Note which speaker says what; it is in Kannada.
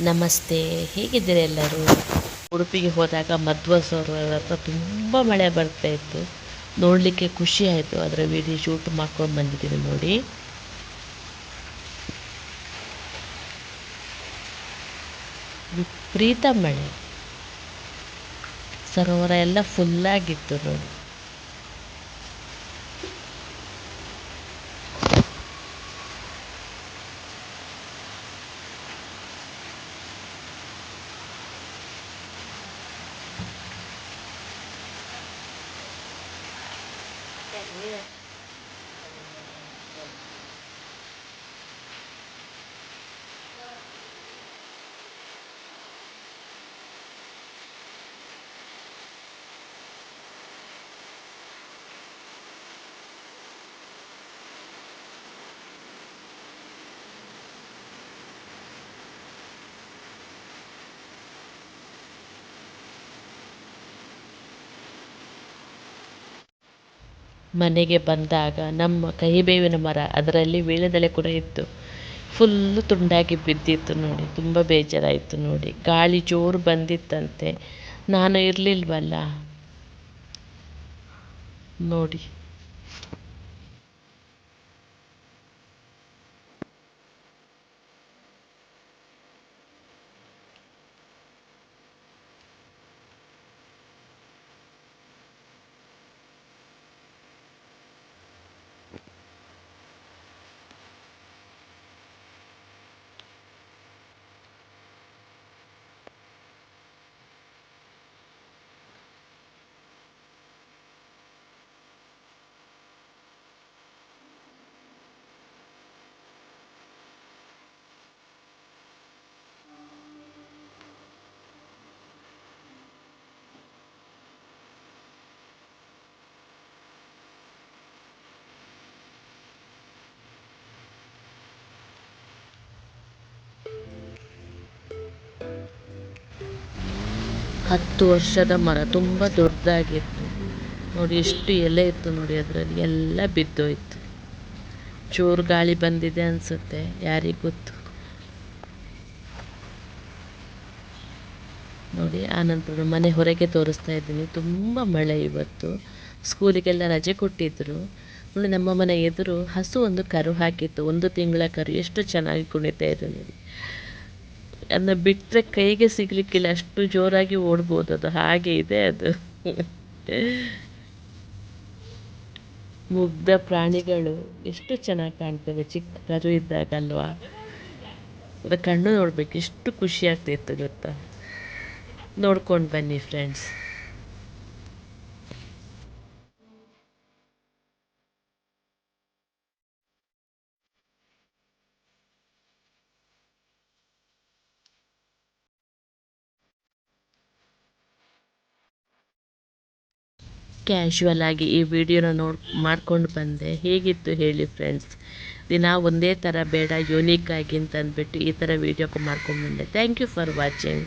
Speaker 1: ನಮಸ್ತೆ, ಹೇಗಿದ್ದೀರಿ ಎಲ್ಲರೂ? ಉಡುಪಿಗೆ ಹೋದಾಗ ಮಧ್ವ ಸರೋವರ ಹತ್ರ ತುಂಬ ಮಳೆ ಬರ್ತಾ ಇತ್ತು. ನೋಡಲಿಕ್ಕೆ ಖುಷಿ ಆಯಿತು. ಅದರ ವಿಡಿಯೋ ಶೂಟ್ ಮಾಡ್ಕೊಂಡು ಬಂದಿದ್ದೀವಿ ನೋಡಿ. ವಿಪರೀತ ಮಳೆ, ಸರೋವರ ಎಲ್ಲ ಫುಲ್ಲಾಗಿತ್ತು ನೋಡಿ. ಮನೆಗೆ ಬಂದಾಗ ನಮ್ಮ ಕಹಿಬೇವಿನ ಮರ, ಅದರಲ್ಲಿ ವೀಳ್ಯದೆಲೆ ಕೂಡ ಇತ್ತು, ಫುಲ್ಲು ತುಂಡಾಗಿ ಬಿದ್ದಿತ್ತು ನೋಡಿ. ತುಂಬ ಬೇಜಾರಾಯಿತು ನೋಡಿ. ಗಾಳಿ ಜೋರು ಬಂದಿತ್ತಂತೆ, ನಾನು ಇರಲಿಲ್ವಲ್ಲ ನೋಡಿ. ಹತ್ತು ವರ್ಷದ ಮರ, ತುಂಬ ದೊಡ್ಡದಾಗಿತ್ತು ನೋಡಿ. ಎಷ್ಟು ಎಲೆ ಇತ್ತು ನೋಡಿ, ಅದರಲ್ಲಿ ಎಲ್ಲ ಬಿದ್ದೋಯ್ತು. ಜೋರು ಗಾಳಿ ಬಂದಿದೆ ಅನಿಸುತ್ತೆ, ಯಾರಿಗೆ ಗೊತ್ತು ನೋಡಿ. ಆನಂತರ ಮನೆ ಹೊರಗೆ ತೋರಿಸ್ತಾ ಇದ್ದೀನಿ. ತುಂಬ ಮಳೆ ಇವತ್ತು. ಸ್ಕೂಲಿಗೆಲ್ಲ ರಜೆ ಕೊಟ್ಟಿದ್ದರು ನೋಡಿ. ನಮ್ಮ ಮನೆ ಎದುರು ಹಸು ಒಂದು ಕರು ಹಾಕಿತ್ತು, 1 ತಿಂಗಳ ಕರು. ಎಷ್ಟು ಚೆನ್ನಾಗಿ ಕುಣಿತಾ ಇದೆ ನೋಡಿ. ಅದನ್ನ ಬಿಟ್ಟರೆ ಕೈಗೆ ಸಿಗಲಿಕ್ಕಿಲ್ಲ, ಅಷ್ಟು ಜೋರಾಗಿ ಓಡ್ಬೋದು ಅದು, ಹಾಗೆ ಇದೆ ಅದು. ಮುಗ್ಧ ಪ್ರಾಣಿಗಳು ಎಷ್ಟು ಚೆನ್ನಾಗಿ ಕಾಣ್ತವೆ ಚಿಕ್ಕ ಕರು ಇದ್ದಾಗ ಅಲ್ವಾ. ಅದರ ಕಣ್ಣು ನೋಡ್ಬೇಕು, ಎಷ್ಟು ಖುಷಿ ಆಗ್ತಿತ್ತು ಗೊತ್ತಾ. ನೋಡ್ಕೊಂಡು ಬನ್ನಿ ಫ್ರೆಂಡ್ಸ್. ಕ್ಯಾಶುವಲ್ ಆಗಿ ಈ ವಿಡಿಯೋನ ಮಾಡ್ಕೊಂಡು ಬಂದೆ. ಹೇಗಿತ್ತು ಹೇಳಿ ಫ್ರೆಂಡ್ಸ್. ದಿನ ಒಂದೇ ಥರ ಬೇಡ, ಯೂನಿಕ್ ಆಗಿ ಅಂತ ಅಂದ್ಬಿಟ್ಟು ಈ ಥರ ವೀಡಿಯೋ ಮಾಡ್ಕೊಂಡು ಬಂದೆ. Thank you for watching.